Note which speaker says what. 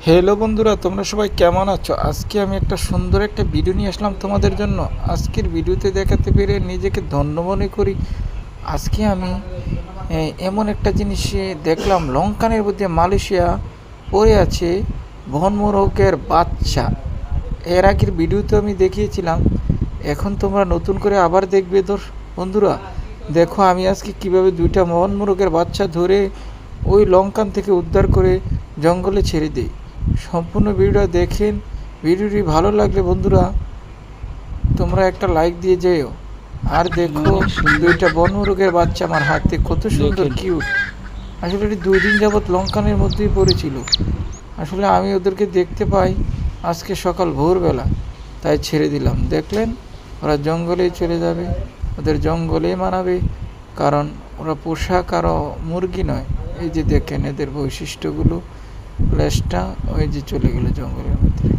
Speaker 1: Hello বন্ধুরা, তোমরা সবাই কেমন আছো? আজকে আমি একটা সুন্দর একটা ভিডিও নিয়ে আসলাম তোমাদের জন্য। আজকের ভিডিওতে দেখাতে পেরে নিজেকে ধন্য মনে করি। আজকে আমি এমন একটা জিনিস দেখলাম, লঙ্কানের মধ্যে মালয়েশিয়া পড়ে আছে বনমোরগের বাচ্চা। এর আগের ভিডিওতে আমি দেখিয়েছিলাম, এখন তোমরা নতুন করে আবার দেখবে। বন্ধুরা দেখো, আমি আজকে কিভাবে দুইটা বনমোরগের বাচ্চা ধরে ওই লঙ্কান থেকে উদ্ধার করে জঙ্গলে ছেড়ে দিই। সম্পূর্ণ ভিডিওটা দেখেন। ভিডিওটি ভালো লাগলে বন্ধুরা তোমরা একটা লাইক দিয়ে যেও। আর দেখো, দুইটা বনমোরগের বাচ্চা আমার হাতে, কত সুন্দর কিউট। আসলে এটি 2 দিন যাবৎ লঙ্কানের মধ্যেই পড়েছিল। আসলে আমি ওদেরকে দেখতে পাই আজকে সকাল ভোরবেলা, তাই ছেড়ে দিলাম। দেখলেন, ওরা জঙ্গলেই চলে যাবে, ওদের জঙ্গলেই মানাবে, কারণ ওরা পোষা কারো মুরগি নয়। এই যে দেখেন এদের বৈশিষ্ট্যগুলো, লেজটা ওই যে চলে গেল জঙ্গলের মধ্যে।